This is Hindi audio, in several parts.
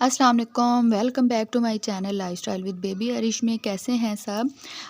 अस्सलाम वालेकुम, welcome back to my channel lifestyle with baby Arish में। कैसे हैं सब?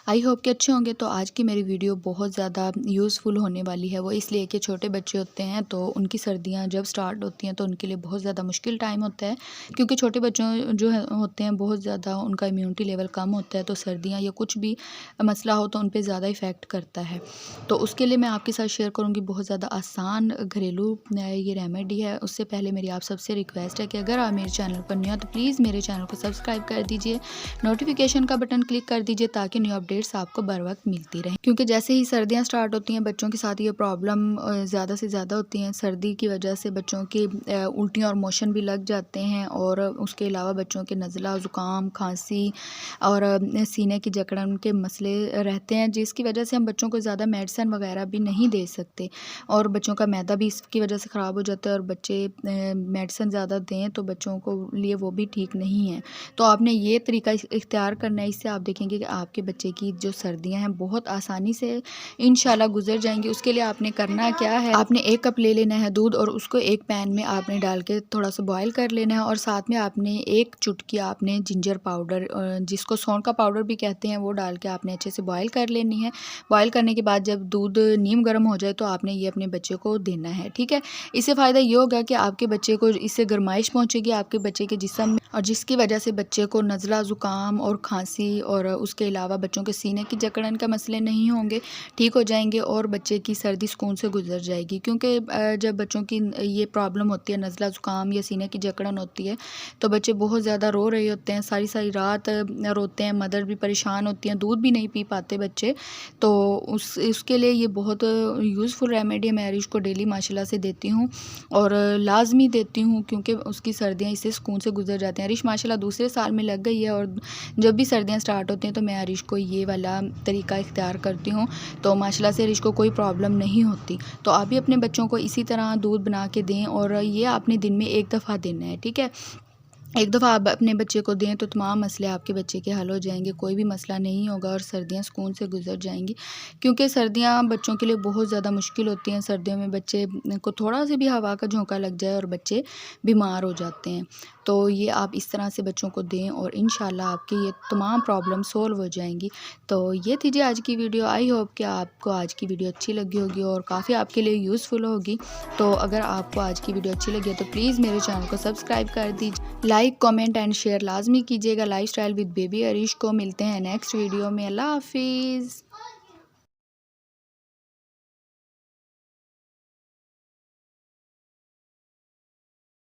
आई होप कि अच्छे होंगे। तो आज की मेरी वीडियो बहुत ज़्यादा यूज़फुल होने वाली है। वो इसलिए कि छोटे बच्चे होते हैं तो उनकी सर्दियां जब स्टार्ट होती हैं तो उनके लिए बहुत ज़्यादा मुश्किल टाइम होता है, क्योंकि छोटे बच्चों जो होते हैं बहुत ज़्यादा उनका इम्यूनिटी लेवल कम होता है। तो सर्दियाँ या कुछ भी मसला हो तो उन पर ज़्यादा इफ़ेक्ट करता है। तो उसके लिए मैं आपके साथ शेयर करूँगी बहुत ज़्यादा आसान घरेलू ये रेमेडी है। उससे पहले मेरी आप सबसे रिक्वेस्ट है कि अगर आप मेरे चैनल पर न्यू है तो प्लीज़ मेरे चैनल को सब्सक्राइब कर दीजिए, नोटिफिकेशन का बटन क्लिक कर दीजिए ताकि न्यू अपडेट्स आपको बर वक्त मिलती रहें। क्योंकि जैसे ही सर्दियां स्टार्ट होती हैं बच्चों के साथ ये प्रॉब्लम ज़्यादा से ज़्यादा होती हैं। सर्दी की वजह से बच्चों की उल्टियाँ और मोशन भी लग जाते हैं, और उसके अलावा बच्चों के नज़ला, ज़ुकाम, खांसी और सीने की जकड़न के मसले रहते हैं, जिसकी वजह से हम बच्चों को ज़्यादा मेडिसिन वगैरह भी नहीं दे सकते, और बच्चों का मैदा भी इसकी वजह से ख़राब हो जाता है। और बच्चे मेडिसिन ज़्यादा दें तो बच्चों को लिए वो भी ठीक नहीं है। तो आपने ये तरीका इख्तियार करना है। इससे आप देखेंगे कि आपके बच्चे की जो सर्दियां हैं बहुत आसानी से इंशाल्लाह गुजर जाएंगी। उसके लिए आपने करना क्या है, आपने 1 कप ले लेना है दूध, और उसको एक पैन में आपने डाल के थोड़ा सा बॉयल कर लेना है, और साथ में आपने 1 चुटकी आपने जिंजर पाउडर, जिसको सौंठ का पाउडर भी कहते हैं, वो डाल के आपने अच्छे से बॉयल कर लेनी है। बॉयल करने के बाद जब दूध नीम गर्म हो जाए तो आपने ये अपने बच्चे को देना है, ठीक है। इससे फ़ायदा ये होगा कि आपके बच्चे को इससे गर्माइश पहुँचेगी आपके बच्चे के जिस्म में, और जिसकी वजह से बच्चे को नज़ला, ज़ुकाम और खांसी, और उसके अलावा बच्चों के सीने की जकड़न का मसले नहीं होंगे, ठीक हो जाएंगे, और बच्चे की सर्दी सुकून से गुजर जाएगी। क्योंकि जब बच्चों की ये प्रॉब्लम होती है, नज़ला, ज़ुकाम या सीने की जकड़न होती है, तो बच्चे बहुत ज़्यादा रो रहे होते हैं, सारी सारी रात रोते हैं, मदर भी परेशान होती हैं, दूध भी नहीं पी पाते बच्चे। तो उसके लिए ये बहुत यूज़फुल रेमेडी मैं अरीश को डेली माशाल्लाह से देती हूँ, और लाजमी देती हूँ, क्योंकि उसकी सर्दियाँ इससे सुकून से गुजर जाती हैं। अरीश माशाल्लाह दूसरे साल में लग गई है, और जब भी सर्दियाँ स्टार्ट होती हैं तो मैं अरीश को ये वाला तरीका इख्तियार करती हूँ, तो माशाल्लाह से अरीश को कोई प्रॉब्लम नहीं होती। तो आप भी अपने बच्चों को इसी तरह दूध बना के दें, और ये आपने दिन में 1 दफ़ा देना है, ठीक है। एक दफ़ा आप अपने बच्चे को दें तो तमाम मसले आपके बच्चे के हल हो जाएंगे, कोई भी मसला नहीं होगा, और सर्दियां सुकून से गुजर जाएंगी। क्योंकि सर्दियां बच्चों के लिए बहुत ज़्यादा मुश्किल होती हैं। सर्दियों में बच्चे को थोड़ा सा भी हवा का झोंका लग जाए और बच्चे बीमार हो जाते हैं। तो ये आप इस तरह से बच्चों को दें, और इंशाल्लाह आपकी ये तमाम प्रॉब्लम सोल्व हो जाएंगी। तो ये थी जी आज की वीडियो। आई होप कि आपको आज की वीडियो अच्छी लगी होगी और काफ़ी आपके लिए यूज़फुल होगी। तो अगर आपको आज की वीडियो अच्छी लगी है तो प्लीज़ मेरे चैनल को सब्सक्राइब कर दीजिए, लाइक, कमेंट एंड शेयर लाजमी कीजिएगा। लाइफस्टाइल विद बेबी अरीश को मिलते हैं नेक्स्ट वीडियो में। अल्लाह हाफिज़।